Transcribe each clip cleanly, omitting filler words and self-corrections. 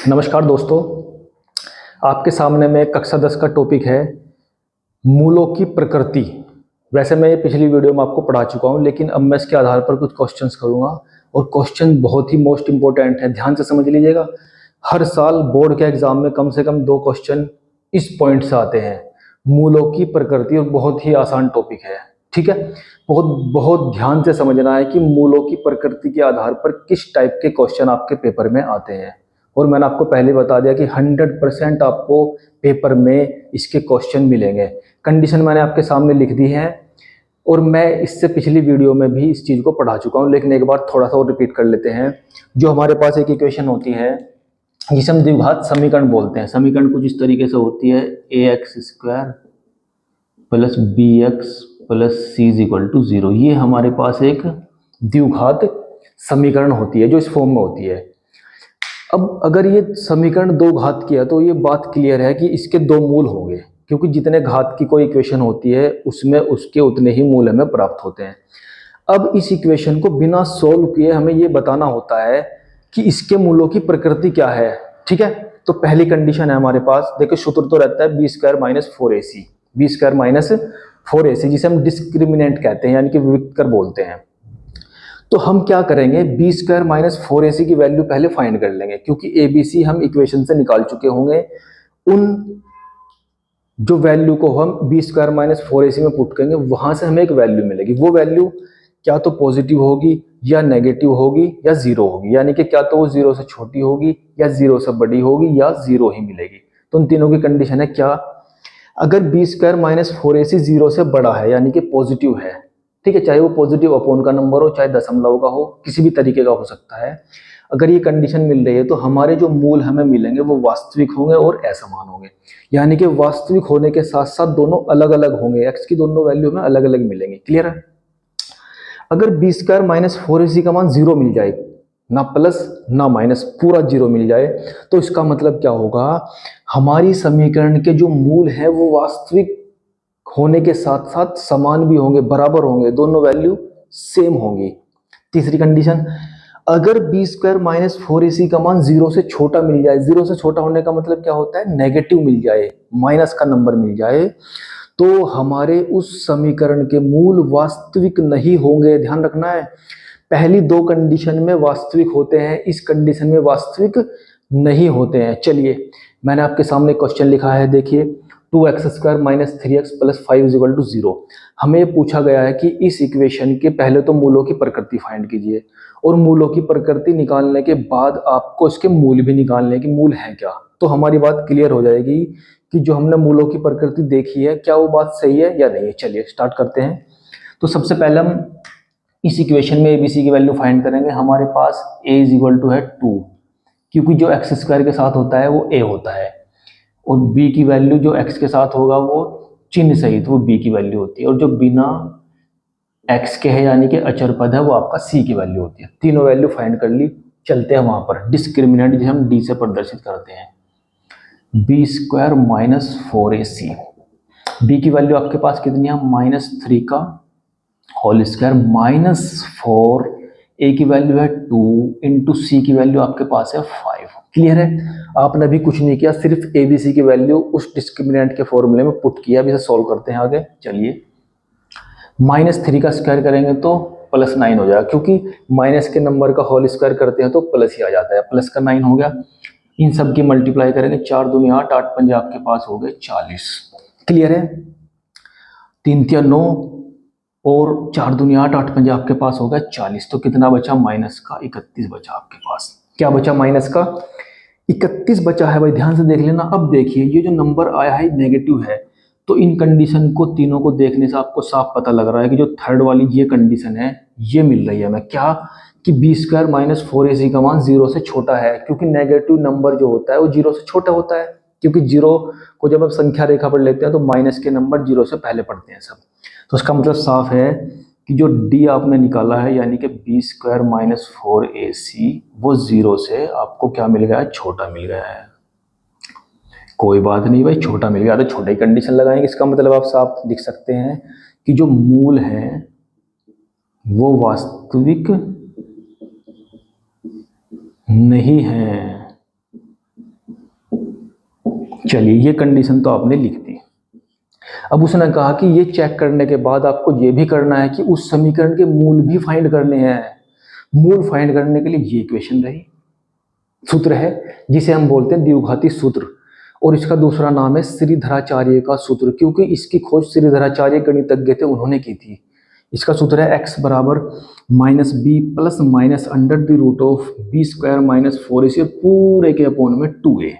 नमस्कार दोस्तों, आपके सामने में कक्षा 10 का टॉपिक है मूलों की प्रकृति। वैसे मैं ये पिछली वीडियो में आपको पढ़ा चुका हूँ, लेकिन अब मैं इसके आधार पर कुछ क्वेश्चंस करूँगा और क्वेश्चन बहुत ही मोस्ट इंपॉर्टेंट है, ध्यान से समझ लीजिएगा। हर साल बोर्ड के एग्जाम में कम से कम 2 क्वेश्चन इस पॉइंट से आते हैं, मूलों की प्रकृति, और बहुत ही आसान टॉपिक है। ठीक है, बहुत बहुत ध्यान से समझना है कि मूलों की प्रकृति के आधार पर किस टाइप के क्वेश्चन आपके पेपर में आते हैं। और मैंने आपको पहले बता दिया कि 100% आपको पेपर में इसके क्वेश्चन मिलेंगे। कंडीशन मैंने आपके सामने लिख दी है और मैं इससे पिछली वीडियो में भी इस चीज़ को पढ़ा चुका हूँ, लेकिन एक बार थोड़ा सा और रिपीट कर लेते हैं। जो हमारे पास एक इक्वेशन होती है जिसे हम द्विघात समीकरण बोलते हैं। समीकरण कुछ इस तरीके से होती है, ax² plus bx plus c = 0। ये हमारे पास एक द्विघात समीकरण होती है जो इस फॉर्म में होती है। अब अगर ये समीकरण 2 घात की है तो ये बात क्लियर है कि इसके 2 मूल होंगे, क्योंकि जितने घात की कोई इक्वेशन होती है उसमें उसके उतने ही मूल हमें प्राप्त होते हैं। अब इस इक्वेशन को बिना सोल्व किए हमें ये बताना होता है कि इसके मूलों की प्रकृति क्या है। ठीक है, तो पहली कंडीशन है हमारे पास, देखो सूत्र तो रहता है b² - 4ac, b² - 4ac, जिसे हम डिस्क्रिमिनेंट कहते हैं, यानी कि विविक्तर बोलते हैं। तो हम क्या करेंगे, b² - 4ac की वैल्यू पहले फाइंड कर लेंगे, क्योंकि abc हम इक्वेशन से निकाल चुके होंगे। उन जो वैल्यू को हम b² - 4ac में पुट करेंगे, वहां से हमें एक वैल्यू मिलेगी। वो वैल्यू क्या तो पॉजिटिव होगी या नेगेटिव होगी या 0 होगी, यानी कि क्या तो वो 0 से छोटी होगी या 0 से बड़ी होगी या 0 ही मिलेगी। तो उन तीनों की कंडीशन है क्या, अगर b² - 4ac 0 से बड़ा है यानी कि पॉजिटिव है, ठीक है, चाहे वो पॉजिटिव अपोन का नंबर हो, चाहे दशमलव का हो, किसी भी तरीके का हो सकता है। अगर ये कंडीशन मिल रही है तो हमारे जो मूल हमें मिलेंगे वो वास्तविक होंगे और असमान होंगे, यानी कि वास्तविक होने के साथ साथ दोनों अलग अलग होंगे, एक्स की दोनों वैल्यू हमें अलग अलग मिलेंगी। क्लियर है। अगर b² - 4ac का मान 0 मिल जाए, ना प्लस ना माइनस, पूरा 0 मिल जाए, तो इसका मतलब क्या होगा, हमारी समीकरण के जो मूल हैं वो वास्तविक होने के साथ साथ समान भी होंगे, बराबर होंगे, दोनों वैल्यू सेम होंगी। तीसरी कंडीशन, अगर b² - 4ac का मान 0 से छोटा मिल जाए, 0 से छोटा होने का मतलब क्या होता है, नेगेटिव मिल जाए, माइनस का नंबर मिल जाए, तो हमारे उस समीकरण के मूल वास्तविक नहीं होंगे। ध्यान रखना है, पहली 2 कंडीशन में वास्तविक होते हैं, इस कंडीशन में वास्तविक नहीं होते हैं। चलिए मैंने आपके सामने क्वेश्चन लिखा है, देखिए 2x² - 3x + 5 = 0। हमें पूछा गया है कि इस इक्वेशन के पहले तो मूलों की प्रकृति फाइंड कीजिए, और मूलों की प्रकृति निकालने के बाद आपको इसके मूल भी निकालने की, मूल है क्या, तो हमारी बात क्लियर हो जाएगी कि जो हमने मूलों की प्रकृति देखी है क्या वो बात सही है या नहीं है। चलिए स्टार्ट करते हैं। तो सबसे पहले हम इस इक्वेशन में abc की वैल्यू फाइंड करेंगे। हमारे पास a = 2, क्योंकि जो x² के साथ होता है वो a होता है, और b की वैल्यू जो x के साथ होगा वो चिन्ह सहित वो b की वैल्यू होती है, और जो बिना x के है यानी कि अचर पद है वो आपका c की वैल्यू होती है। तीनों वैल्यू फाइंड कर ली। चलते हैं वहां पर डिस्क्रिमिनेंट, जिसे हम d से प्रदर्शित करते हैं, b² - 4ac। b की वैल्यू आपके पास कितनी है, -3 का होल स्क्वायर -4, a की वैल्यू है 2 इंटू c की वैल्यू आपके पास है 5। क्लियर है, आपने अभी कुछ नहीं किया, सिर्फ abc की वैल्यू उस डिस्क्रिमिनेंट के फॉर्मूले में पुट किया। अभी इसे सॉल्व करते हैं आगे। चलिए, -3 का स्क्वायर करेंगे तो +9 हो जाएगा, क्योंकि माइनस के नंबर का होल स्क्वायर करते हैं तो प्लस ही आ जाता है, प्लस का 9 हो गया। इन सब की मल्टीप्लाई करेंगे, 4 दूनी 8, 8 पंजे आपके पास हो गए 40। क्लियर है, 3 तिया 9 और 4 दूनी 8, 8 पंजे आपके पास हो गया 40। तो कितना बचा, माइनस का 31 बचा आपके पास। क्या बचा, माइनस का 31 बचा है भाई, ध्यान से देख लेना। अब देखिए ये जो नंबर आया है नेगेटिव है, तो इन कंडीशन को तीनों को देखने से आपको साफ पता लग रहा है कि जो थर्ड वाली ये कंडीशन है ये मिल रही है हमें, क्या कि b² - 4ac का मान 0 से छोटा है, क्योंकि नेगेटिव नंबर जो होता है वो 0 से छोटा होता है, क्योंकि 0 को जब आप संख्या रेखा पर लेते हैं तो माइनस के नंबर 0 से पहले पड़ते हैं सब। तो इसका मतलब साफ है कि जो d आपने निकाला है यानी कि b² - 4ac वो 0 से आपको क्या मिल गया है, छोटा मिल गया है। कोई बात नहीं भाई, छोटा मिल गया तो छोटा ही कंडीशन लगाएंगे। इसका मतलब आप साफ लिख सकते हैं कि जो मूल है वो वास्तविक नहीं है। चलिए ये कंडीशन तो आपने लिख दी। अब उसने कहा कि ये चेक करने के बाद आपको ये भी करना है कि उस समीकरण के मूल भी फाइंड करने हैं। मूल फाइंड करने के लिए ये इक्वेशन रही, सूत्र है जिसे हम बोलते हैं द्विघाती सूत्र, और इसका दूसरा नाम है श्रीधराचार्य का सूत्र, क्योंकि इसकी खोज श्रीधराचार्य गणितज्ञ थे, उन्होंने की थी। इसका सूत्र है x बराबर minus B plus minus under the root of B square minus 4ac पूरे के अपोन में 2a।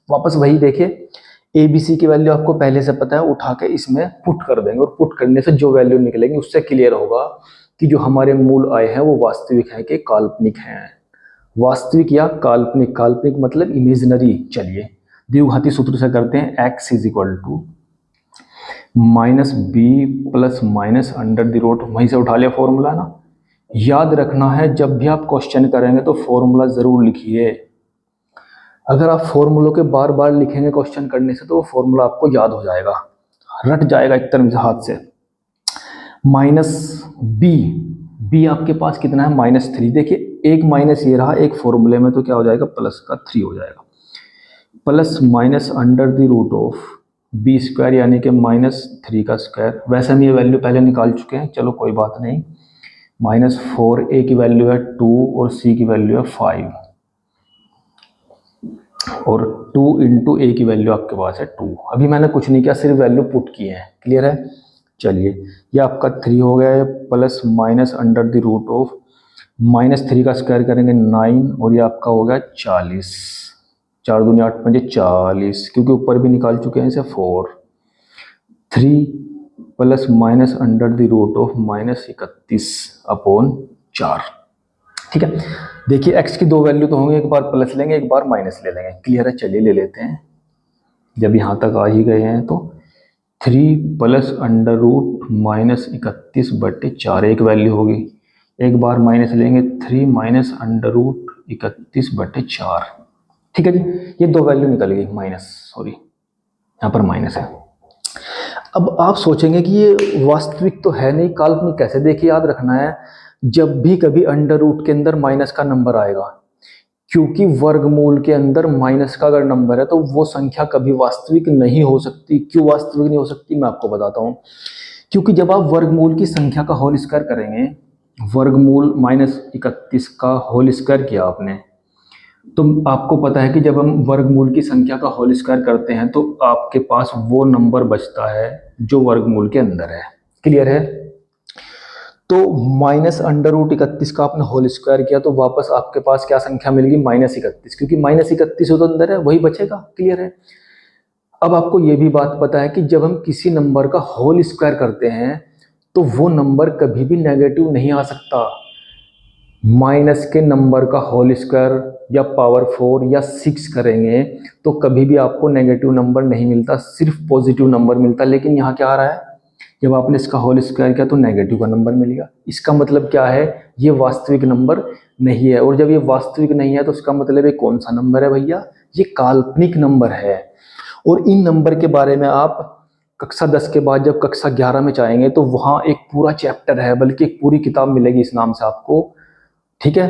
वापस वही देखिए, ए बी सी की वैल्यू आपको पहले से पता है, उठा के इसमें पुट कर देंगे और पुट करने से जो वैल्यू निकलेगी उससे क्लियर होगा कि जो हमारे मूल आए हैं वो वास्तविक है कि काल्पनिक हैं। वास्तविक या काल्पनिक, काल्पनिक मतलब इमेजिनरी। चलिए द्विघाती सूत्र से करते हैं, x is equal to minus B plus minus under the root, वहीं से उठा लिया फॉर्मूला ना। याद रखना है जब भी आप क्वेश्चन करेंगे तो फॉर्मूला जरूर लिखिए। अगर आप फॉर्मूलों के बार बार लिखेंगे क्वेश्चन करने से तो वो फॉर्मूला आपको याद हो जाएगा, रट जाएगा एक तरह से हाथ से। माइनस बी आपके पास कितना है, -3। देखिए एक माइनस ये रहा एक फॉर्मूले में, तो क्या हो जाएगा, प्लस का 3 हो जाएगा, plus minus under the root of B square यानी कि -3 का स्क्वायर। वैसे हम ये वैल्यू पहले निकाल चुके हैं, चलो कोई बात नहीं। -4 ए की वैल्यू है 2 और सी की वैल्यू है 5, और 2 इंटू ए की वैल्यू आपके पास है 2। अभी मैंने कुछ नहीं किया, सिर्फ वैल्यू पुट की है। क्लियर है? चलिए ये आपका 3 हो गया है, plus minus under the root of -3 का स्क्वायर करेंगे 9, और ये आपका हो गया 40। 4 दूनी 8 पंजे 40, क्योंकि ऊपर भी निकाल चुके हैं इसे 4। 3 plus minus under the root of -31 upon 4। ठीक है, देखिए x की दो वैल्यू तो होंगी, एक बार प्लस लेंगे एक बार माइनस ले लेंगे। क्लियर है? चलिए ले लेते हैं, जब यहाँ तक आ ही गए हैं तो 3 प्लस अंडर रूट -31/4 एक वैल्यू होगी, एक बार माइनस लेंगे 3 माइनस अंडर रूट 31/4। ठीक है जी, ये दो वैल्यू निकल गई माइनस, सॉरी यहाँ पर माइनस है। अब आप सोचेंगे कि ये वास्तविक तो है नहीं, काल्पनिक कैसे? देखिए याद रखना है, जब भी कभी अंडर रूट के अंदर माइनस का नंबर आएगा, क्योंकि वर्गमूल के अंदर माइनस का अगर नंबर है तो वो संख्या कभी वास्तविक नहीं हो सकती। क्यों वास्तविक नहीं हो सकती, मैं आपको बताता हूँ। क्योंकि जब आप वर्गमूल की संख्या का होल स्क्वायर करेंगे, वर्गमूल -31 का होल स्क्वायर किया आपने, तो आपको पता है कि जब हम वर्गमूल की संख्या का होल स्क्वायर करते हैं तो आपके पास वो नंबर बचता है जो वर्गमूल के अंदर है। क्लियर है? तो माइनस अंडर रूट 31 का आपने होल स्क्वायर किया तो वापस आपके पास क्या संख्या मिलेगी, -31, क्योंकि -31 तो अंदर है वही बचेगा। क्लियर है? अब आपको ये भी बात पता है कि जब हम किसी नंबर का होल स्क्वायर करते हैं तो वो नंबर कभी भी नेगेटिव नहीं आ सकता। माइनस के नंबर का होल स्क्वायर या पावर 4 या 6 करेंगे तो कभी भी आपको नेगेटिव नंबर नहीं मिलता, सिर्फ पॉजिटिव नंबर मिलता। लेकिन यहाँ क्या आ रहा है, जब आपने इसका होल स्क्वायर किया तो नेगेटिव का नंबर मिलेगा। इसका मतलब क्या है, ये वास्तविक नंबर नहीं है। और जब ये वास्तविक नहीं है तो इसका मतलब ये कौन सा नंबर है भैया, ये काल्पनिक नंबर है। और इन नंबर के बारे में आप कक्षा 10 के बाद जब कक्षा 11 में जाएंगे तो वहाँ एक पूरा चैप्टर है, बल्कि एक पूरी किताब मिलेगी इस नाम से आपको। ठीक है,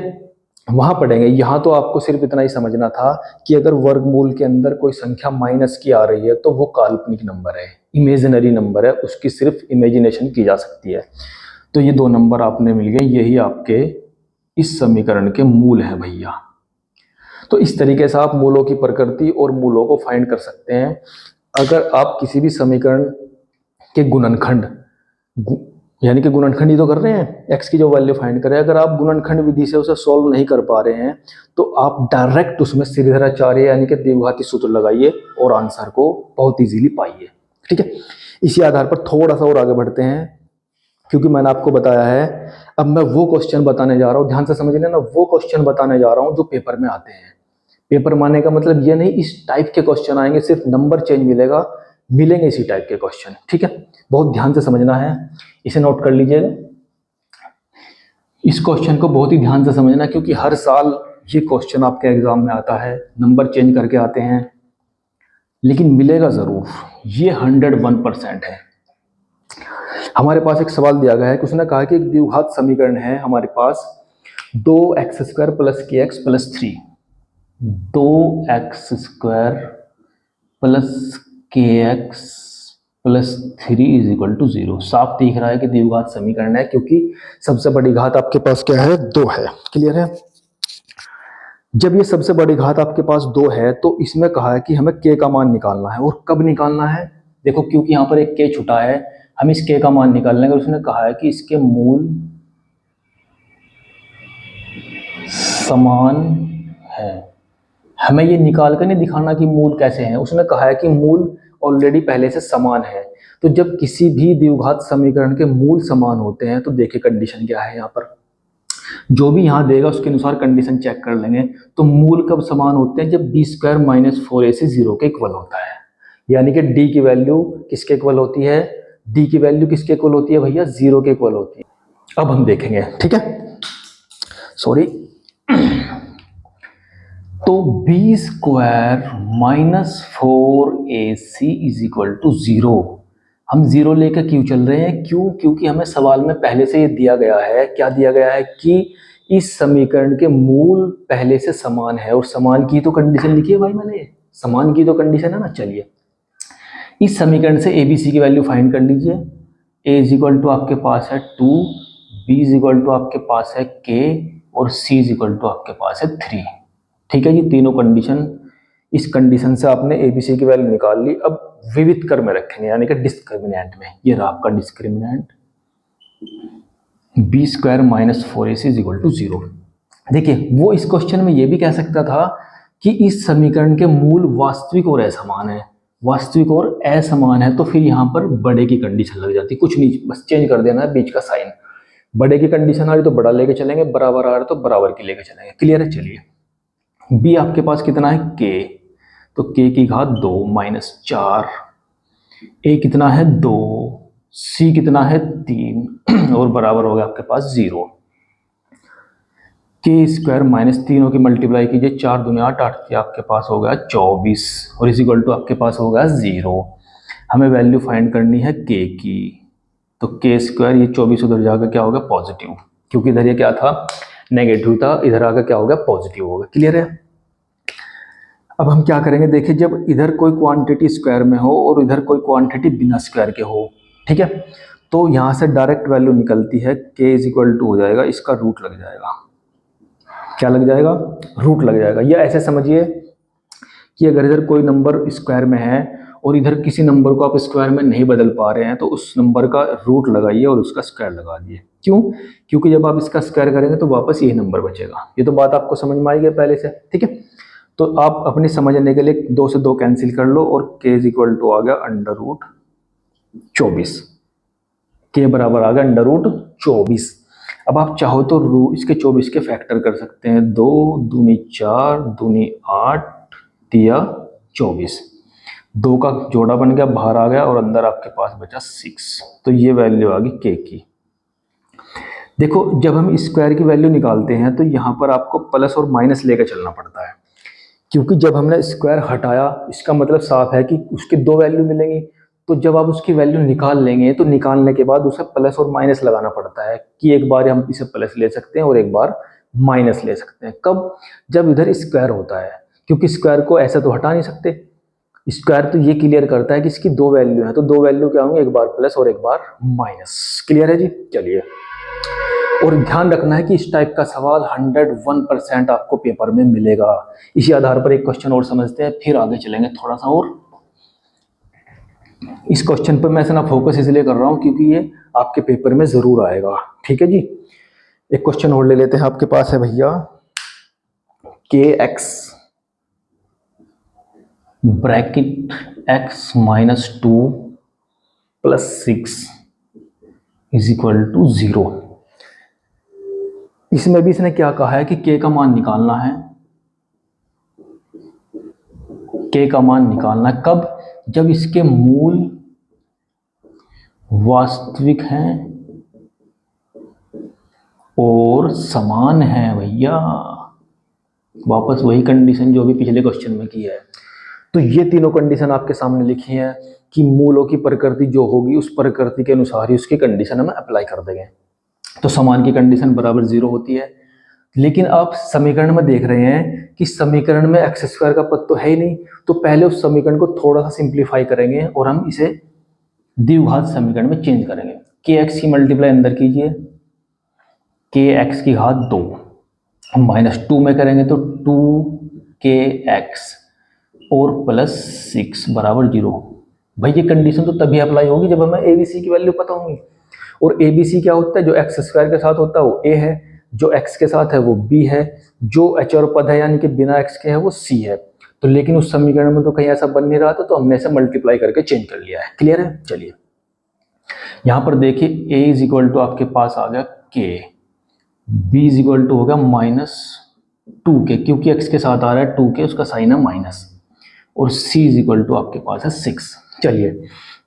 वहां पढ़ेंगे। यहाँ तो आपको सिर्फ इतना ही समझना था कि अगर वर्गमूल के अंदर कोई संख्या माइनस की आ रही है तो वो काल्पनिक नंबर है, इमेजिनरी नंबर है, उसकी सिर्फ इमेजिनेशन की जा सकती है। तो ये दो नंबर आपने मिल गए, यही आपके इस समीकरण के मूल हैं भैया। तो इस तरीके से आप मूलों की प्रकृति और मूलों को फाइंड कर सकते हैं। अगर आप किसी भी समीकरण के गुणनखंड, यानी कि गुणनखंड ही तो कर रहे हैं, x की जो वैल्यू फाइंड करें, अगर आप गुणनखंड विधि से उसे सॉल्व नहीं कर पा रहे हैं तो आप डायरेक्ट उसमें श्रीधराचार्य यानी कि द्विघाती सूत्र लगाइए और आंसर को बहुत इजीली पाइए। ठीक है, इसी आधार पर थोड़ा सा और आगे बढ़ते हैं, क्योंकि मैंने आपको बताया है, अब मैं वो क्वेश्चन बताने जा रहा हूँ, ध्यान से समझ लेना, वो क्वेश्चन बताने जा रहा हूँ जो पेपर में आते हैं। पेपर मानने का मतलब ये नहीं इस टाइप के क्वेश्चन आएंगे, सिर्फ नंबर चेंज मिलेंगे इसी टाइप के क्वेश्चन। ठीक है, बहुत ध्यान से समझना है, इसे नोट कर लीजिएगा। इस क्वेश्चन को बहुत ही ध्यान से समझना, क्योंकि हर साल ये क्वेश्चन आपके एग्जाम में आता है, नंबर चेंज करके आते हैं, लेकिन मिलेगा जरूर, ये 101% है। हमारे पास एक सवाल दिया गया है कि उसने कहा कि एक द्विघात समीकरण है हमारे पास 2x² + kx + 3, 2x² plus K X plus 3 is equal to 0। साफ दिख रहा है कि द्विघात समीकरण है, क्योंकि सबसे बड़ी घात आपके पास क्या है, 2 है। क्लियर है। जब ये सबसे बड़ी घात आपके पास 2 है तो इसमें कहा है कि हमें k का मान निकालना है। और कब निकालना है, देखो क्योंकि यहाँ पर एक k छुटा है, हम इस k का मान निकाल लेंगे। उसने कहा है कि इसके मूल समान है। हमें ये निकाल कर नहीं दिखाना कि मूल कैसे हैं, उसने कहा है कि मूल ऑलरेडी पहले से समान है। तो जब किसी भी द्विघात समीकरण के मूल समान होते हैं तो देखिए कंडीशन क्या है, यहाँ पर जो भी यहाँ देगा उसके अनुसार कंडीशन चेक कर लेंगे। तो मूल कब समान होते हैं, जब b² माइनस 4ac 0 के इक्वल होता है। यानी कि d की वैल्यू किसके इक्वल होती है, d की वैल्यू किसके इक्वल होती है भैया, 0 के इक्वल होती है। अब हम देखेंगे, ठीक है, सॉरी। तो b² minus 4ac is equal to 0। हम 0 लेकर क्यों चल रहे हैं, क्यों, क्योंकि हमें सवाल में पहले से ये दिया गया है, क्या दिया गया है कि इस समीकरण के मूल पहले से समान है। और समान की तो कंडीशन लिखी है भाई मैंने, समान की तो कंडीशन है ना। चलिए इस समीकरण से ABC की वैल्यू फाइंड कर लीजिए। a इज इक्वल टू आपके पास है 2, b इज इक्वल टू आपके पास है k और c इज इक्वल टू आपके पास है 3। ठीक है जी, तीनों कंडीशन, इस कंडीशन से आपने ABC की वैल्यू निकाल ली। अब विविध कर में रखेंगे, यानी कि डिस्क्रिमिनेंट में। ये रहा आपका discriminant, b² minus 4ac is equal to 0। देखिए वो इस क्वेश्चन में ये भी कह सकता था कि इस समीकरण के मूल वास्तविक और असमान है। वास्तविक और असमान है तो फिर यहाँ पर बड़े की कंडीशन लग जाती, कुछ नहीं, बस चेंज कर देना है बीच का साइन। बड़े की कंडीशन आ रही तो बड़ा लेके चलेंगे, बराबर आ रहा तो बराबर की लेके चलेंगे। क्लियर है। चलिए b आपके पास कितना है, k, तो k की घात 2 माइनस 4, a कितना है 2, c कितना है 3 और बराबर हो गया आपके पास 0। k² माइनस 3 की मल्टीप्लाई कीजिए, 4 दूनी 8, 8 आपके पास हो गया 24 और इज इक्वल टू आपके पास हो गया 0। हमें वैल्यू फाइंड करनी है k की, तो k², ये 24 उधर जाकर क्या होगा, पॉजिटिव, क्योंकि इधर ये क्या था, नेगेटिव था, इधर आकर क्या होगा, पॉजिटिव होगा। क्लियर है। अब हम क्या करेंगे, देखिए जब इधर कोई क्वांटिटी स्क्वायर में हो और इधर कोई क्वांटिटी बिना स्क्वायर के हो, ठीक है, तो यहाँ से डायरेक्ट वैल्यू निकलती है, k इज इक्वल टू हो जाएगा, इसका रूट लग जाएगा। क्या लग जाएगा, रूट लग जाएगा। या ऐसे समझिए कि अगर इधर कोई नंबर स्क्वायर में है और इधर किसी नंबर को आप स्क्वायर में नहीं बदल पा रहे हैं, तो उस नंबर का रूट लगाइए और उसका स्क्वायर लगा दिए। क्यों, क्योंकि जब आप इसका स्क्वायर करेंगे तो वापस यही नंबर बचेगा। ये तो बात आपको समझ में आई है पहले से, ठीक है। तो आप अपनी समझने के लिए 2 से 2 कैंसिल कर लो और k इज इक्वल टू आ गया अंडर रूट 24। k बराबर आ गया अंडर रूट 24। अब आप चाहो तो इसके 24 के फैक्टर कर सकते हैं, 2 दूनी 4 दूनी 8 दिया 24, 2 का जोड़ा बन गया, बाहर आ गया और अंदर आपके पास बचा 6। तो ये वैल्यू आ गई k की। देखो जब हम स्क्वायर की वैल्यू निकालते हैं तो यहाँ पर आपको प्लस और माइनस लेकर चलना पड़ता है, क्योंकि जब हमने स्क्वायर हटाया इसका मतलब साफ है कि उसकी 2 वैल्यू मिलेंगी। तो जब आप उसकी वैल्यू निकाल लेंगे तो निकालने के बाद उसे प्लस और माइनस लगाना पड़ता है, कि एक बार हम इसे प्लस ले सकते हैं और एक बार माइनस ले सकते हैं। कब, जब इधर स्क्वायर होता है, क्योंकि स्क्वायर को ऐसा तो हटा नहीं सकते। स्क्वायर तो ये क्लियर करता है कि इसकी 2 वैल्यू है, तो 2 वैल्यू क्या होंगे, एक बार प्लस और एक बार माइनस। क्लियर है जी। चलिए, और ध्यान रखना है कि इस टाइप का सवाल 101% आपको पेपर में मिलेगा। इसी आधार पर एक क्वेश्चन और समझते हैं, फिर आगे चलेंगे थोड़ा सा और। इस क्वेश्चन पर मैं इतना फोकस इसलिए कर रहा हूं क्योंकि ये आपके पेपर में जरूर आएगा, ठीक है जी। एक क्वेश्चन और ले लेते हैं, आपके पास है भैया kx bracket x minus 2 plus 6 is equal to 0। इसमें भी इसने क्या कहा है कि k का मान निकालना है, k का मान निकालना है। कब, जब इसके मूल वास्तविक हैं और समान हैं भैया। वापस वही कंडीशन जो भी पिछले क्वेश्चन में की है। तो ये तीनों कंडीशन आपके सामने लिखी हैं कि मूलों की प्रकृति जो होगी उस प्रकृति के अनुसार ही उसकी कंडीशन हम अप्लाई कर देंगे। तो समान की कंडीशन बराबर 0 होती है, लेकिन आप समीकरण में देख रहे हैं कि समीकरण में एक्स स्क्वायर का पद तो है ही नहीं, तो पहले उस समीकरण को थोड़ा सा सिंप्लीफाई करेंगे और हम इसे द्विघात समीकरण में चेंज करेंगे। के एक्स की मल्टीप्लाई अंदर कीजिए, के एक्स की घात 2 -2 में करेंगे तो 2kx और +6 बराबर 0। भाई ये कंडीशन तो तभी अप्लाई होगी जब हमें ABC की वैल्यू पता होगी, और ABC क्या होता है, जो एक्स स्क्वायर के साथ होता है वो A है, जो x के साथ है वो B है, जो अचर पद है यानी कि बिना x के है वो C है। तो लेकिन उस समीकरण में तो कहीं ऐसा बन नहीं रहा था, तो हमने इसे मल्टीप्लाई करके चेंज कर लिया है। क्लियर है? चलिए यहाँ पर देखिए A इज इक्वल टू आपके पास आ गया K, B is equal to हो गया -2k, क्योंकि x के साथ आ रहा है 2k, उसका साइन है माइनस, और C इज इक्वल टू आपके पास है 6। चलिए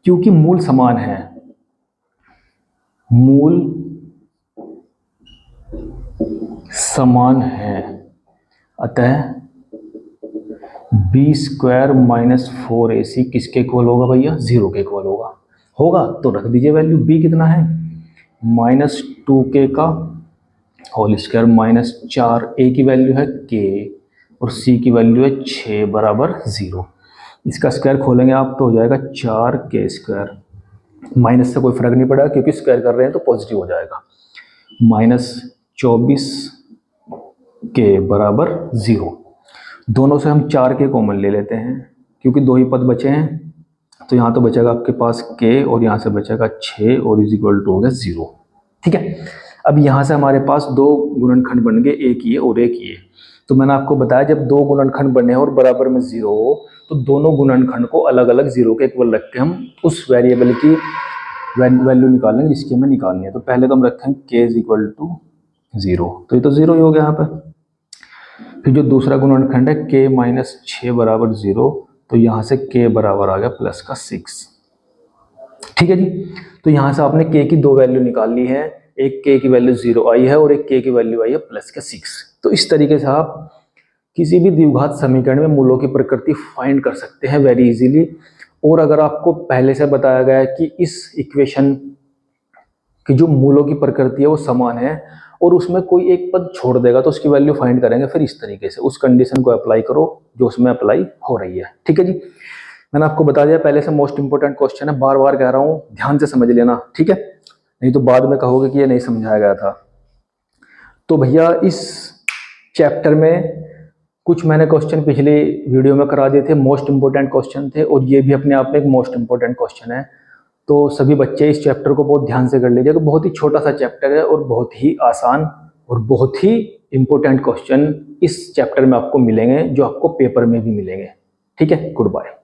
क्योंकि मूल समान है, मूल समान है, अतः b² - 4ac किसके इक्वल होगा भैया? 0 के इक्वल होगा तो रख दीजिए वैल्यू। b कितना है? -2k का होल स्क्वायर -4a की वैल्यू है k और c की वैल्यू है 6 बराबर 0। इसका स्क्वायर खोलेंगे आप तो हो जाएगा 4k²। माइनस से कोई फर्क नहीं पड़ा क्योंकि स्क्वायर कर रहे हैं तो पॉजिटिव हो जाएगा। -24k बराबर 0। दोनों से हम 4k कॉमन ले लेते हैं क्योंकि 2 ही पद बचे हैं, तो यहाँ तो बचेगा आपके पास k और यहाँ से बचेगा 6 और इज इक्वल टू हो गया 0। ठीक है, अब यहाँ से हमारे पास 2 गुणनखंड बन गए, एक ये और एक ये। तो मैंने आपको बताया जब 2 गुणनखंड बने और बराबर में 0 हो तो दोनों गुणनखंड को अलग अलग 0 के इक्वल रख के हम उस वेरिएबल की वैल्यू निकालेंगे जिसकी हमें निकालनी है। तो पहले तो हम रखेंगे k इज इक्वल टू 0, तो ये तो 0 ही हो गया यहाँ पे। फिर जो दूसरा गुणनखंड है k -6 बराबर 0, तो यहाँ से k बराबर आ गया +6। ठीक है जी, तो यहाँ से आपने k की 2 वैल्यू निकाल ली है, एक k की वैल्यू 0 आई है और एक k की वैल्यू आई है +6। तो इस तरीके से आप किसी भी द्विघात समीकरण में मूलों की प्रकृति फाइंड कर सकते हैं वेरी इजीली। और अगर आपको पहले से बताया गया है कि इस इक्वेशन की जो मूलों की प्रकृति है वो समान है और उसमें कोई एक पद छोड़ देगा तो उसकी वैल्यू फाइंड करेंगे, फिर इस तरीके से उस कंडीशन को अप्लाई करो जो उसमें अप्लाई हो रही है। ठीक है जी, मैंने आपको बता दिया पहले से मोस्ट इंपोर्टेंट क्वेश्चन है, बार बार कह रहा हूँ ध्यान से समझ लेना, ठीक है, नहीं तो बाद में कहोगे कि ये नहीं समझाया गया था। तो भैया इस चैप्टर में कुछ मैंने क्वेश्चन पिछले वीडियो में करा दिए थे, मोस्ट इंपोर्टेंट क्वेश्चन थे, और ये भी अपने आप में एक मोस्ट इंपोर्टेंट क्वेश्चन है। तो सभी बच्चे इस चैप्टर को बहुत ध्यान से कर लीजिए। तो बहुत ही छोटा सा चैप्टर है और बहुत ही आसान और बहुत ही इंपॉर्टेंट क्वेश्चन इस चैप्टर में आपको मिलेंगे जो आपको पेपर में भी मिलेंगे। ठीक है, गुड बाय।